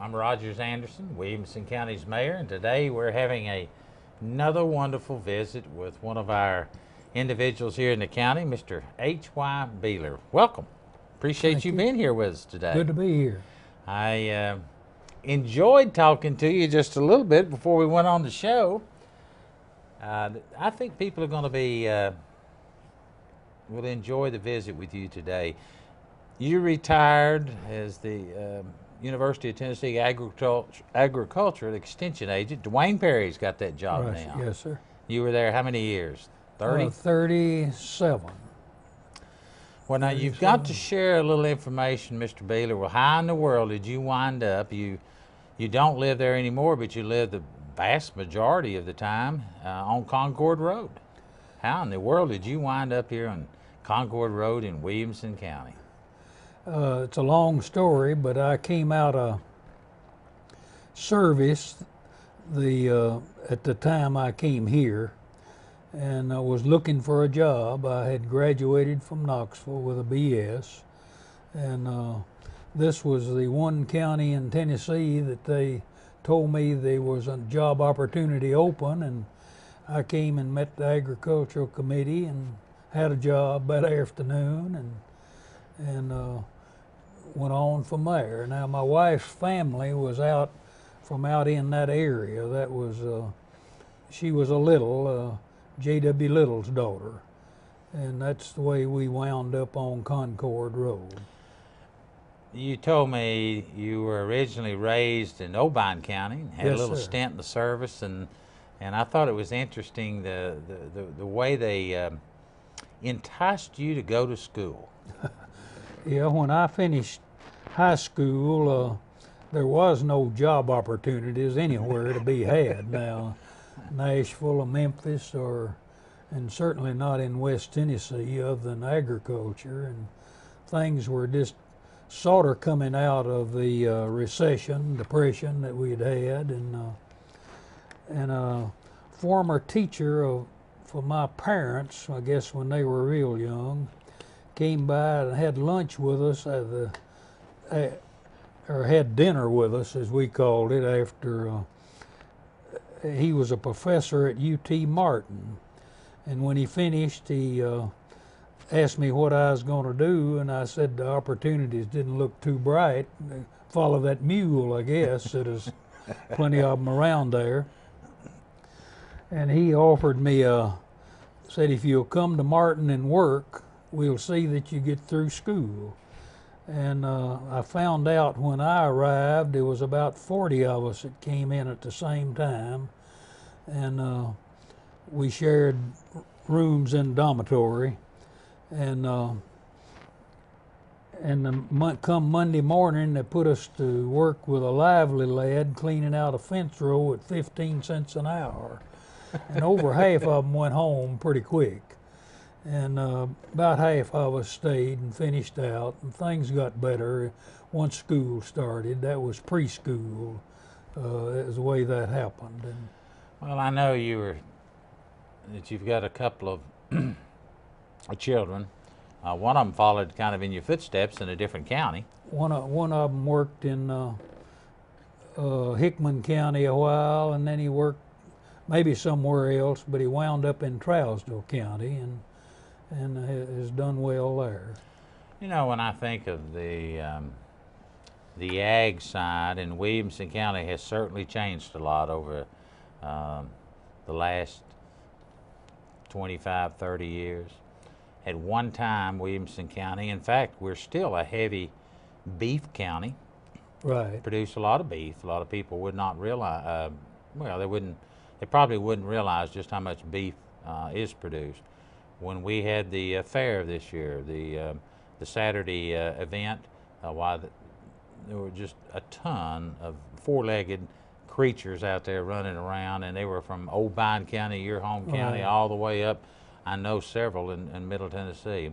I'm Rogers Anderson, Williamson County's mayor, and today we're having another wonderful visit with one of our individuals here in the county, Mr. H.Y. Beeler. Welcome. Appreciate Thank you you. being here with us today. Good to be here. I enjoyed talking to you just a little bit before we went on the show. I think people are going to be will enjoy the visit with you today. You retired as the University of Tennessee Agricultural Extension Agent. Dwayne Perry's got that job Right. now. Yes, sir. You were there how many years? 30? 37. Well, now you've got to share a little information, Mr. Beeler. Well, how in the world did you wind up? You don't live there anymore, but you live the vast majority of the time on Concord Road. How in the world did you wind up here on Concord Road in Williamson County? It's a long story, but I came out of service at the time I came here, and I was looking for a job. I had graduated from Knoxville with a BS, and this was the one county in Tennessee that they told me there was a job opportunity open, and I came and met the agricultural committee and had a job that afternoon, and went on from there. Now my wife's family was out in that area. That was she was a Little, J.W. Little's daughter, and that's the way we wound up on Concord Road. You told me you were originally raised in Obion County, had Yes, a little sir. stint in the service, and I thought it was interesting the way they enticed you to go to school. Yeah, when I finished high school, there was no job opportunities anywhere to be had. Now, Nashville or Memphis, and certainly not in West Tennessee, other than agriculture, and things were just sort of coming out of the depression that we had had, and a former teacher for my parents, I guess when they were real young, came by and had lunch with us or had dinner with us, as we called it, after he was a professor at UT Martin. And when he finished, he asked me what I was going to do, and I said the opportunities didn't look too bright. Follow that mule, I guess. There's plenty of them around there. And he offered me, said, if you'll come to Martin and work, we'll see that you get through school. And I found out when I arrived, there was about 40 of us that came in at the same time, and we shared rooms in the dormitory. And come Monday morning, they put us to work with a lively lad cleaning out a fence row at 15 cents an hour. And over half of them went home pretty quick. And about half of us stayed and finished out, and things got better once school started. That was preschool, is the way that happened. And Well, I know that you've got a couple of children. One of them followed kind of in your footsteps in a different county. one of them worked in Hickman County a while, and then he worked maybe somewhere else, but he wound up in Trousdale County, and has done well there. You know, when I think of the ag side, and Williamson County has certainly changed a lot over the last 25, 30 years. At one time, Williamson County, in fact, we're still a heavy beef county. Right. Produce a lot of beef. A lot of people would not realize, they probably wouldn't realize just how much beef is produced. When we had the fair this year, the Saturday event, there were just a ton of four-legged creatures out there running around, and they were from Obion County, your home county, Right. all the way up. I know several in Middle Tennessee.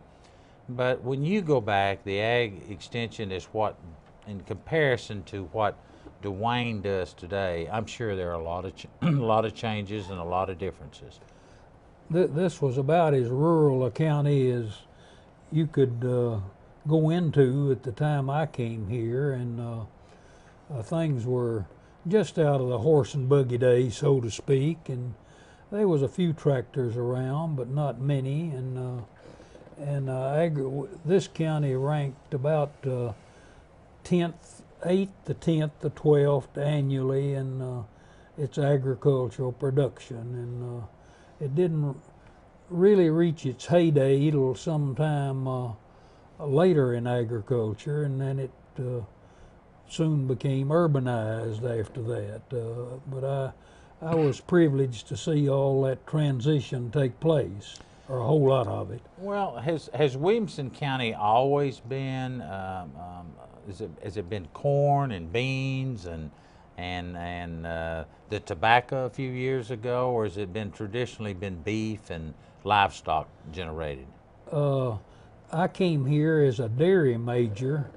But when you go back, the ag extension is what, in comparison to what Dwayne does today, I'm sure there are a lot of changes and a lot of differences. This was about as rural a county as you could go into at the time I came here, and things were just out of the horse and buggy days, so to speak, and there was a few tractors around, but not many, this county ranked about 10th, 8th to 10th to 12th annually in its agricultural production, and it didn't really reach its heyday till sometime later in agriculture, and then it soon became urbanized after that. But I was privileged to see all that transition take place, or a whole lot of it. Well, has Williamson County always been? Has it been corn and beans and the tobacco a few years ago, or has it been traditionally been beef and livestock generated? I came here as a dairy major.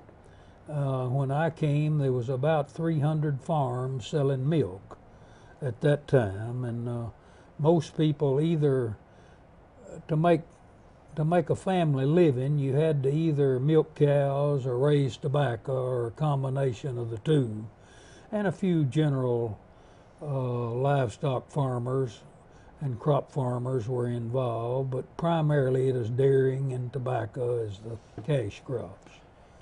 When I came, there was about 300 farms selling milk at that time, and most people either to make a family living, you had to either milk cows or raise tobacco or a combination of the two, and a few general livestock farmers and crop farmers were involved, but primarily it is dairying and tobacco as the cash crops.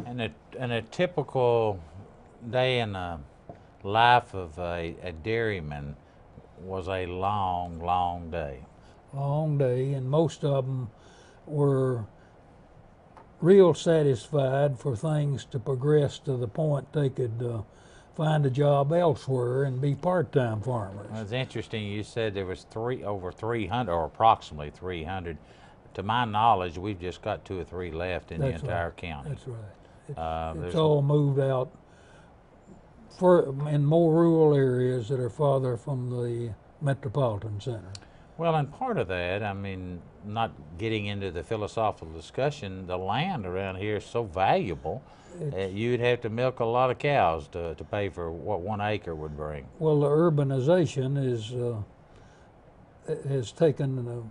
And a typical day in the life of a dairyman was a long, long day. Long day, and most of them were real satisfied for things to progress to the point they could find a job elsewhere and be part-time farmers. Well, it's interesting you said there was over 300, or approximately 300. To my knowledge, we've just got 2 or 3 left in the entire county. That's right. It's It's all moved out in more rural areas that are farther from the metropolitan center. Well, and part of that, I mean, not getting into the philosophical discussion, the land around here is so valuable. You'd have to milk a lot of cows to pay for what 1 acre would bring. Well, the urbanization has taken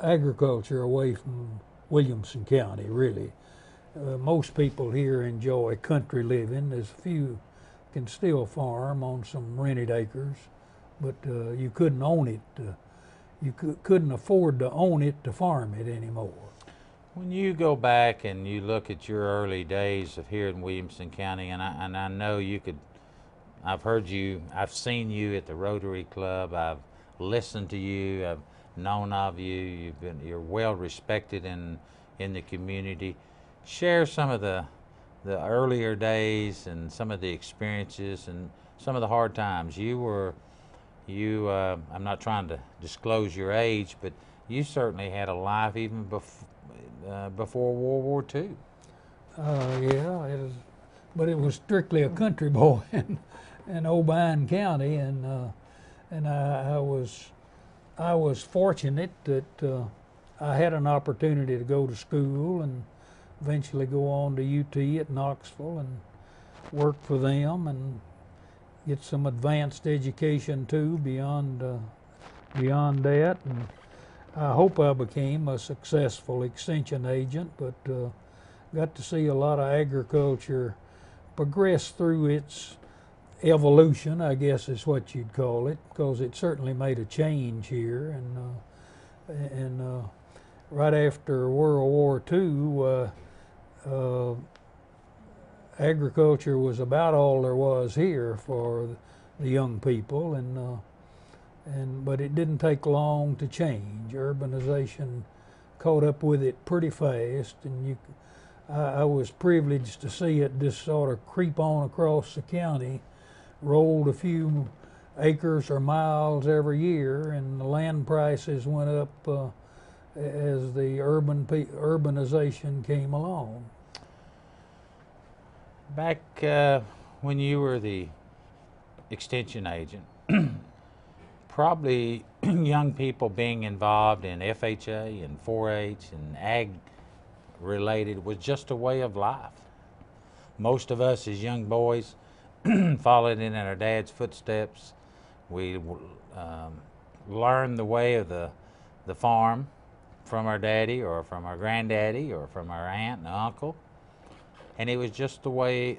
agriculture away from Williamson County, really. Most people here enjoy country living. There's a few can still farm on some rented acres, but you couldn't own it. You couldn't afford to own it to farm it anymore. When you go back and you look at your early days of here in Williamson County, and I know you could, I've heard you, I've seen you at the Rotary Club, I've listened to you, I've known of you, you're well respected in the community. Share some of the earlier days and some of the experiences and some of the hard times. I'm not trying to disclose your age, but you certainly had a life even before World War II. Yeah, but it was strictly a country boy in Obion County, and I was fortunate that I had an opportunity to go to school and eventually go on to UT at Knoxville and work for them and get some advanced education too beyond that. And I hope I became a successful extension agent, but got to see a lot of agriculture progress through its evolution, I guess is what you'd call it, because it certainly made a change here. And right after World War II, agriculture was about all there was here for the young people, but it didn't take long to change. Urbanization caught up with it pretty fast, and I was privileged to see it just sort of creep on across the county, rolled a few acres or miles every year, and the land prices went up as the urbanization came along. Back when you were the extension agent, probably young people being involved in FHA and 4-H and ag related was just a way of life. Most of us as young boys followed in our dad's footsteps. We learned the way of the farm from our daddy or from our granddaddy or from our aunt and uncle. And it was just the way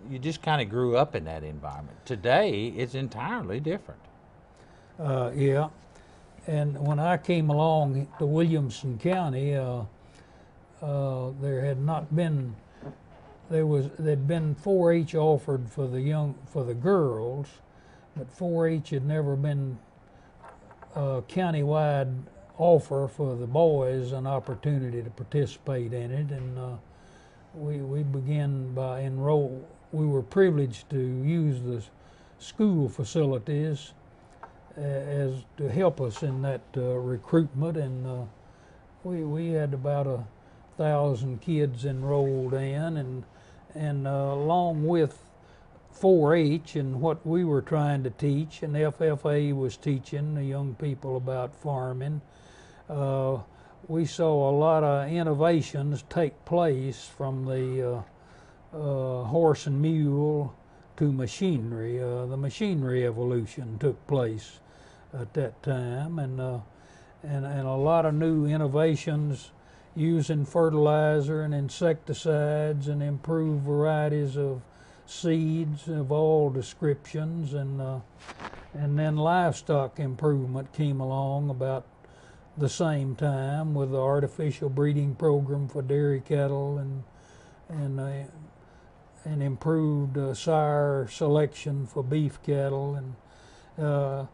you just kind of grew up in that environment. Today, it's entirely different. Yeah, and when I came along to Williamson County, there had not been there'd been 4-H offered for the girls, but 4-H had never been a countywide offer for the boys an opportunity to participate in it, and we began by enroll. We were privileged to use the school facilities as to help us in that recruitment, and we had about 1,000 kids enrolled in, and along with 4-H and what we were trying to teach, and FFA was teaching the young people about farming, we saw a lot of innovations take place from the horse and mule to machinery. The machinery evolution took place at that time, and a lot of new innovations using fertilizer and insecticides and improved varieties of seeds of all descriptions, and then livestock improvement came along about the same time with the artificial breeding program for dairy cattle, and improved sire selection for beef cattle, and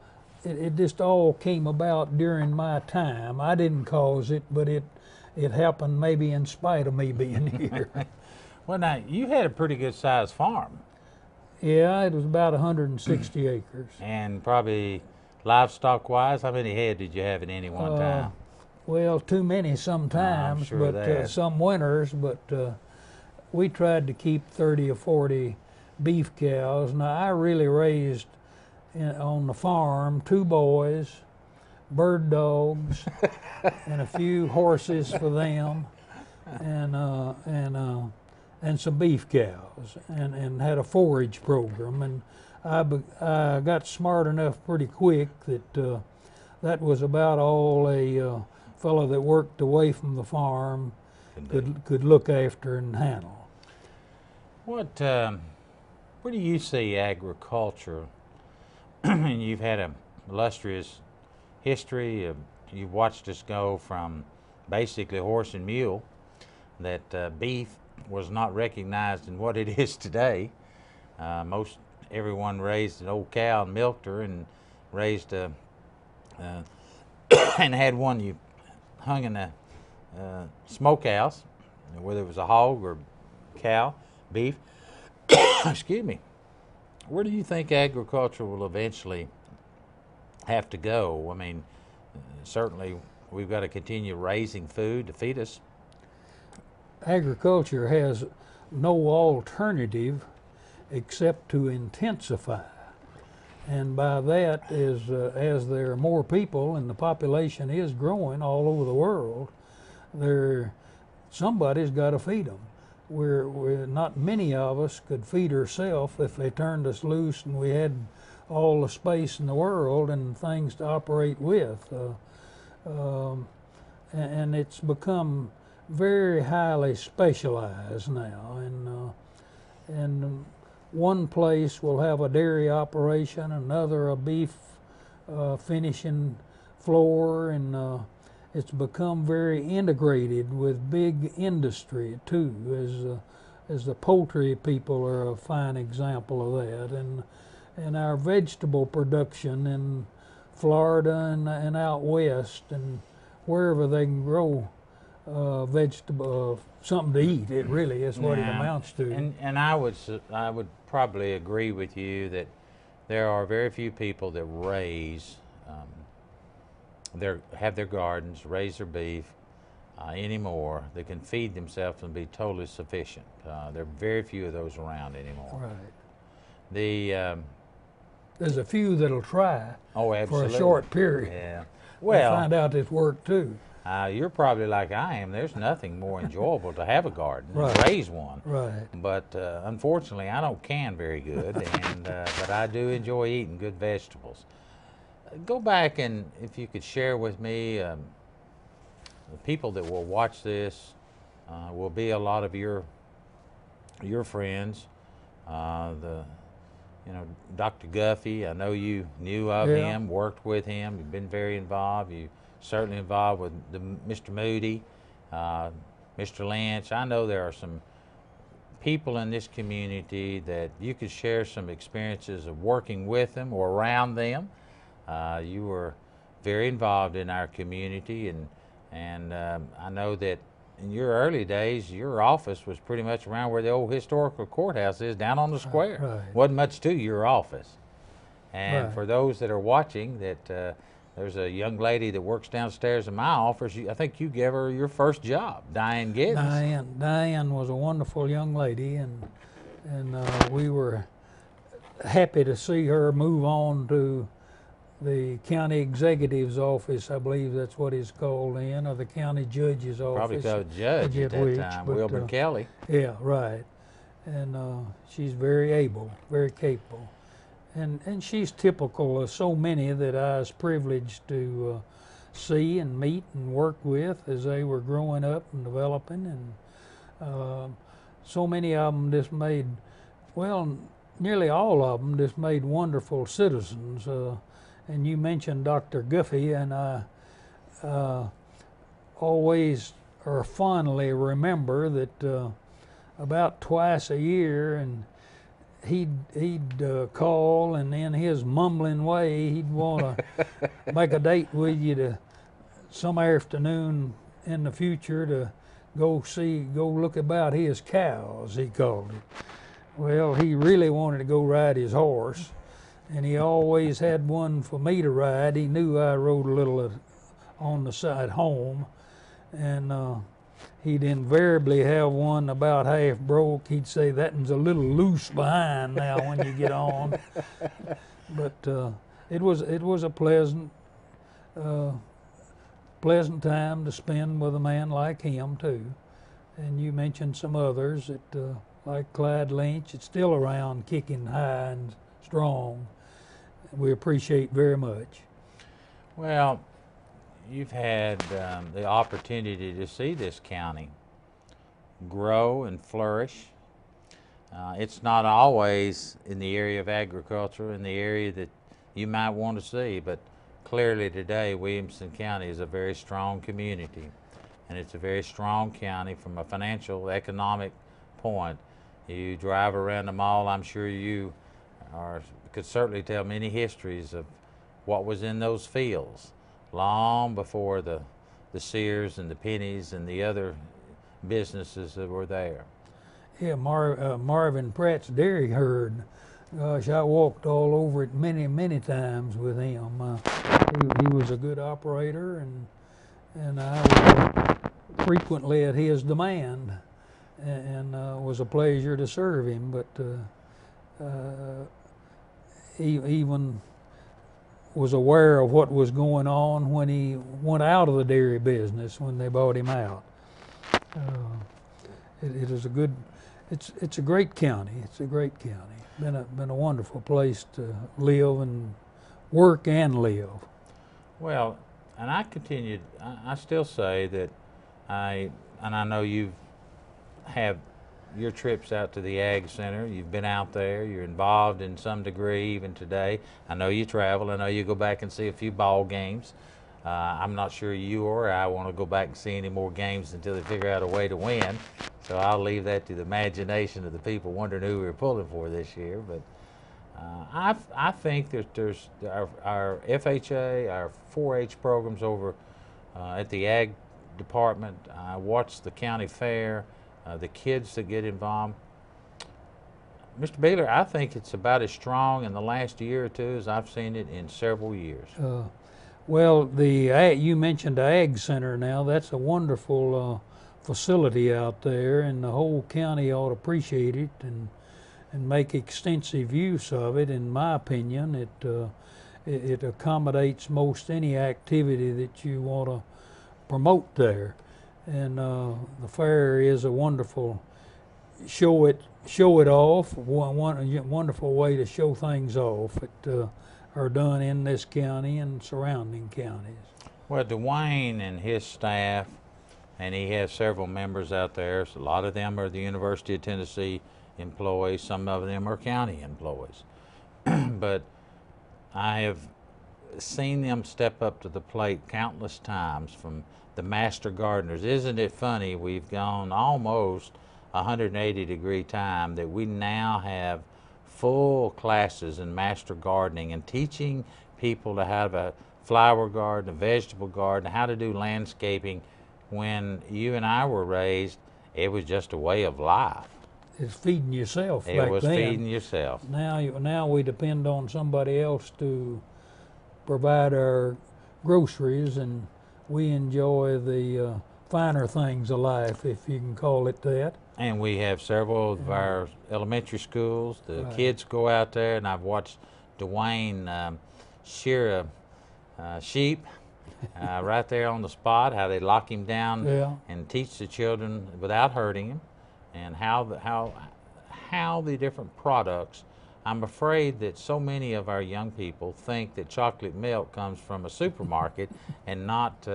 it just all came about during my time. I didn't cause it, but it happened maybe in spite of me being here. Well, now, you had a pretty good sized farm. Yeah, it was about 160 acres. And probably livestock wise, how many head did you have at any one time? Well, too many sometimes, sure but some winters, but we tried to keep 30 or 40 beef cows. Now, I really raised on the farm 2 boys, bird dogs, and a few horses for them, and some beef cows, and had a forage program. And I got smart enough pretty quick that that was about all a fellow that worked away from the farm could look after and handle. Where do you see agriculture? And you've had an illustrious history. You've watched us go from basically horse and mule, that beef was not recognized in what it is today. Everyone raised an old cow and milked her, and raised and had one you hung in a smokehouse, whether it was a hog or cow, beef. Excuse me. Where do you think agriculture will eventually have to go? I mean, certainly we've got to continue raising food to feed us. Agriculture has no alternative except to intensify, and by that is as there are more people and the population is growing all over the world, somebody's got to feed them. We're not many of us could feed ourselves if they turned us loose and we had all the space in the world and things to operate with, and it's become very highly specialized now, and one place will have a dairy operation, another a beef finishing floor, and it's become very integrated with big industry too, as the poultry people are a fine example of that, and our vegetable production in Florida and out west and wherever they can grow vegetable, something to eat. It really is what it amounts to. And I would probably agree with you that there are very few people that raise, have their gardens, raise their beef anymore, that can feed themselves and be totally sufficient. There are very few of those around anymore. Right. There's a few that'll try for a short period. Yeah. Well, find out it's work too. You're probably like I am. There's nothing more enjoyable to have a garden, raise one. Right. But unfortunately, I don't can very good, and but I do enjoy eating good vegetables. Go back, and if you could share with me, the people that will watch this will be a lot of your friends. You know, Dr. Guffey, I know you knew of Yeah. him, worked with him, you've been very involved. You certainly involved with Mr. Moody, Mr. Lynch. I know there are some people in this community that you could share some experiences of working with them or around them. You were very involved in our community, and I know that in your early days, your office was pretty much around where the old historical courthouse is, down on the square. Right. Wasn't much to your office. And Right. for those that are watching, that there's a young lady that works downstairs in my office. I think you gave her your first job, Diane Giddens. Diane was a wonderful young lady, and we were happy to see her move on to the county executive's office. I believe that's what it's called then, or the county judge's office. Probably called judge at that time, but, Wilbur Kelly. Yeah, right. And she's very able, very capable. And she's typical of so many that I was privileged to see and meet and work with as they were growing up and developing. And so many of them just made, well, nearly all of them just made wonderful citizens. And you mentioned Dr. Guffey, and I always or fondly remember that about twice a year, and he'd call, and in his mumbling way, he'd want to make a date with you to some afternoon in the future to go look about his cows, he called it. Well, he really wanted to go ride his horse, and he always had one for me to ride. He knew I rode a little on the side home, and he'd invariably have one about half broke. He'd say, "That one's a little loose behind now when you get on." But it was a pleasant time to spend with a man like him too. And you mentioned some others that like Clyde Lynch. It's still around, kicking high and strong. We appreciate very much. Well, you've had the opportunity to see this county grow and flourish. It's not always in the area of agriculture, in the area that you might want to see, but clearly today Williamson County is a very strong community, and it's a very strong county from a financial, economic point. You drive around the mall, I'm sure you could certainly tell many histories of what was in those fields long before the Sears and the Pennies and the other businesses that were there. Yeah, Marvin Pratt's dairy herd. Gosh, I walked all over it many times with him. He was a good operator, and I was frequently at his demand, and it was a pleasure to serve him. But he even was aware of what was going on when he went out of the dairy business, when they bought him out. It is a good, it's a great county. It's a great county. Been a wonderful place to live and work and live. Well, and I still say that I know you have your trips out to the Ag Center. You've been out there. You're involved in some degree even today. I know you travel. I know you go back and see a few ball games. I'm not sure you or I want to go back and see any more games until they figure out a way to win. So I'll leave that to the imagination of the people wondering who we were pulling for this year. But I think that there's our FHA, our 4-H programs over at the Ag Department. I watched the county fair. The kids that get involved. Mr. Beeler, I think it's about as strong in the last year or two as I've seen it in several years. Well, you mentioned the Ag Center now. That's a wonderful facility out there, and the whole county ought to appreciate it and make extensive use of it. In my opinion, it accommodates most any activity that you want to promote there. And the fair is a wonderful show it off, wonderful way to show things off that are done in this county and surrounding counties. Well, Dwayne and his staff and he has several members out there. So a lot of them are the University of Tennessee employees. Some of them are county employees. But I have seen them step up to the plate countless times, from the master gardeners. Isn't it funny? We've gone almost 180-degree time that we now have full classes in master gardening and teaching people to have a flower garden, a vegetable garden, how to do landscaping. When you and I were raised, it was just a way of life. It's feeding yourself It back was then. feeding yourself. Now we depend on somebody else to provide our groceries, and we enjoy the finer things of life, if you can call it that. And we have several of our elementary schools. The Right. kids go out there, and I've watched Dwayne shear a sheep right there on the spot, how they lock him down Yeah. and teach the children without hurting him, and how the different products. I'm afraid that so many of our young people think that chocolate milk comes from a supermarket and not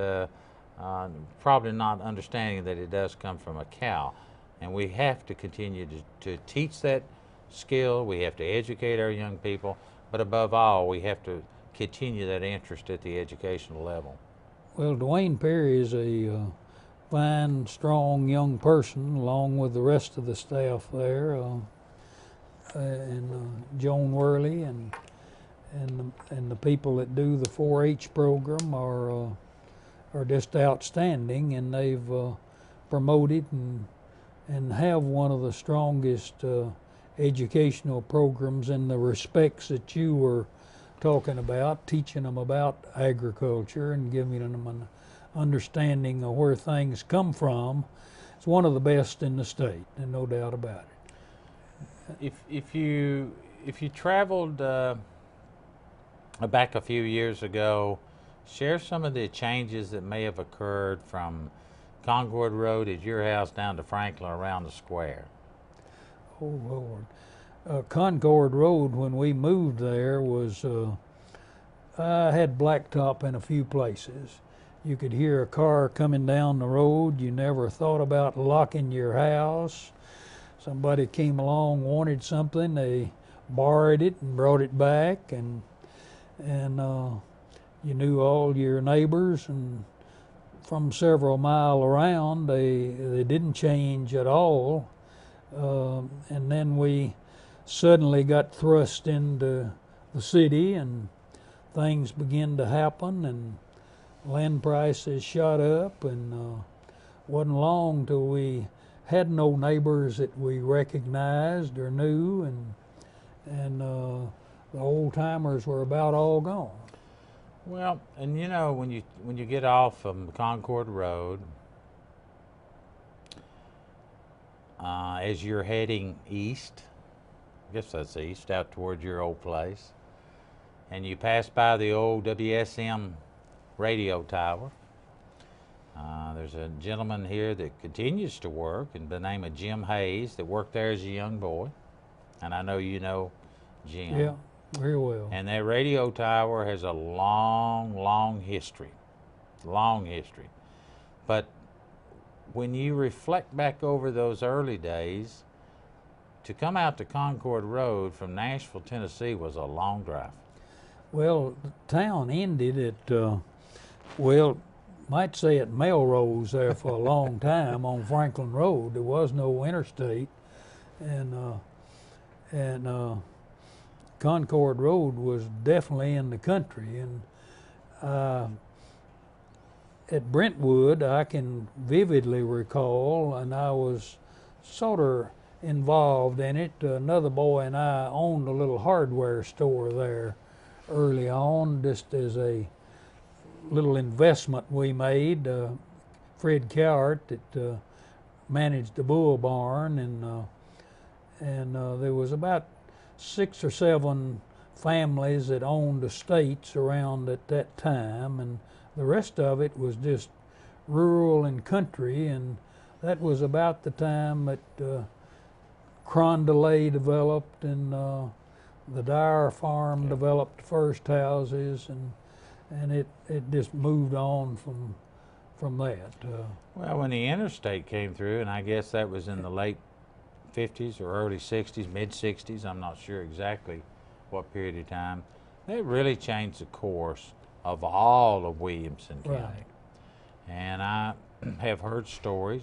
probably not understanding that it does come from a cow. And we have to continue to teach that skill. We have to educate our young people, but above all, we have to continue that interest at the educational level. Well, Dwayne Perry is a fine, strong young person, along with the rest of the staff there, and Joan Worley and the people that do the 4-H program are just outstanding, and they've promoted and have one of the strongest educational programs in the respects that you were talking about, teaching them about agriculture and giving them an understanding of where things come from. It's one of the best in the state, and no doubt about it. If you traveled back a few years ago, share some of the changes that may have occurred from Concord Road at your house down to Franklin around the square. Oh, Lord. Concord Road, when we moved there, was, I had blacktop in a few places. You could hear a car coming down the road. You never thought about locking your house. Somebody came along, wanted something, they borrowed it and brought it back, and you knew all your neighbors, and from several mile around, they didn't change at all. And then we suddenly got thrust into the city, and things began to happen, and land prices shot up, and wasn't long till we had no neighbors that we recognized or knew, and the old timers were about all gone. Well, and you know, when you get off from Concord Road, as you're heading east, I guess that's east, out towards your old place, and you pass by the old WSM radio tower. There's a gentleman here that continues to work, in the name of Jim Hayes, that worked there as a young boy, and I know you know Jim. Yeah, very well. And that radio tower has a long history, But when you reflect back over those early days, to come out to Concord Road from Nashville, Tennessee was a long drive. Well, the town ended at, well, might say at Melrose there for a long time on Franklin Road. There was no interstate, and Concord Road was definitely in the country. And at Brentwood, I can vividly recall, and I was sort of involved in it. Another boy and I owned a little hardware store there early on, just as a little investment we made. Fred Cowart that managed the bull barn, and there was about 6 or 7 families that owned estates around at that time, and the rest of it was just rural and country. And that was about the time that Crondelay developed, and the Dyer farm developed the first houses, and it just moved on from that? Well, when the interstate came through, and I guess that was in the late 50s or early 60s, mid 60s, I'm not sure exactly what period of time, it really changed the course of all of Williamson County. Right. And I have heard stories.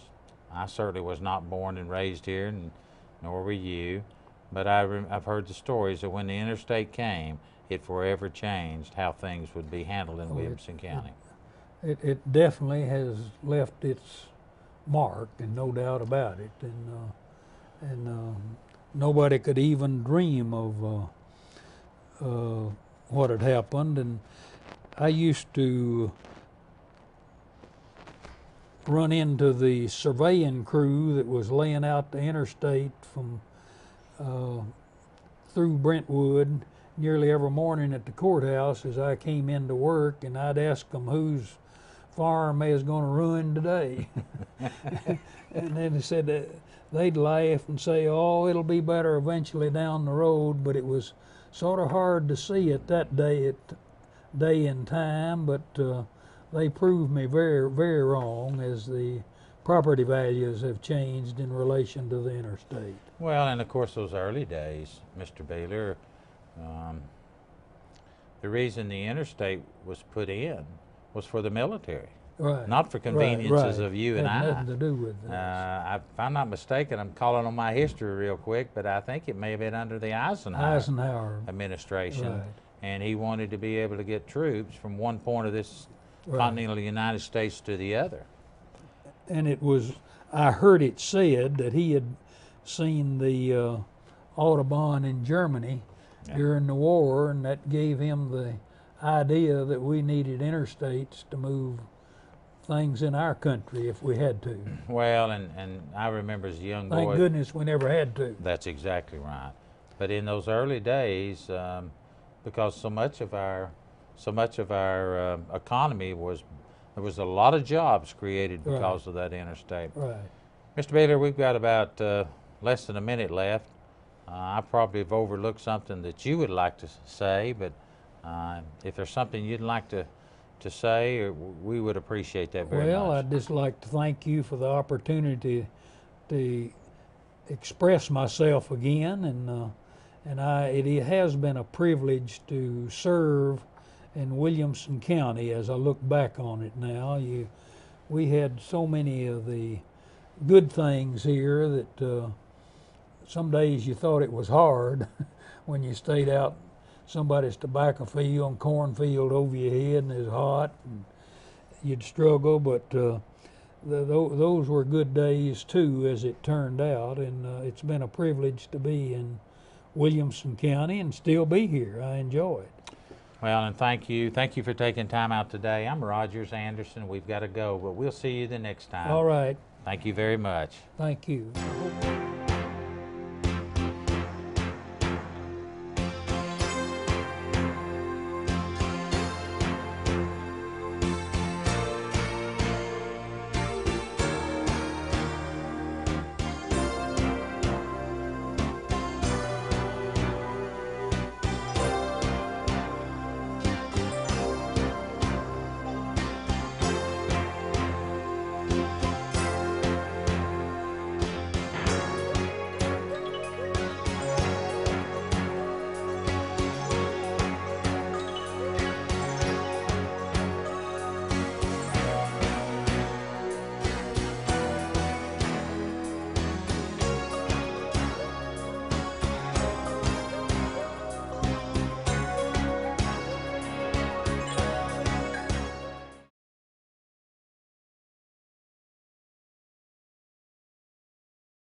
I certainly was not born and raised here, and nor were you, but I've heard the stories that when the interstate came, it forever changed how things would be handled in Williamson County. It definitely has left its mark, and no doubt about it. And nobody could even dream of what had happened. And I used to run into the surveying crew that was laying out the interstate from through Brentwood nearly every morning at the courthouse as I came into work, and I'd ask them whose farm they was going to ruin today. And then they said that they'd laugh and say, oh, it'll be better eventually down the road, but it was sort of hard to see it that day and time, but they proved me very, very wrong as the property values have changed in relation to the interstate. Well, and of course those early days, Mr. Beeler, the reason the interstate was put in was for the military, Right. not for conveniences of you and Had I. nothing to do with this. If I'm not mistaken, I'm calling on my history real quick, but I think it may have been under the Eisenhower administration, Right. and he wanted to be able to get troops from one point of this Right. continental United States to the other. And it was, I heard it said that he had seen the Autobahn in Germany during the war, and that gave him the idea that we needed interstates to move things in our country if we had to. Well, and I remember as a young boy. Thank goodness we never had to. That's exactly right. But in those early days, because so much of our economy there was a lot of jobs created because of that interstate. Right. Mr. Beeler, we've got about less than a minute left. I probably have overlooked something that you would like to say, but if there's something you'd like to say, we would appreciate that very much. Well, I'd just like to thank you for the opportunity to express myself again, and it has been a privilege to serve in Williamson County as I look back on it now. We had so many of the good things here that some days you thought it was hard when you stayed out somebody's tobacco field and cornfield over your head and it was hot and you'd struggle, but those were good days too, as it turned out, and it's been a privilege to be in Williamson County and still be here. I enjoy it. Well, and thank you for taking time out today. I'm Rogers Anderson. We've got to go, but we'll see you the next time. All right. Thank you very much. Thank you.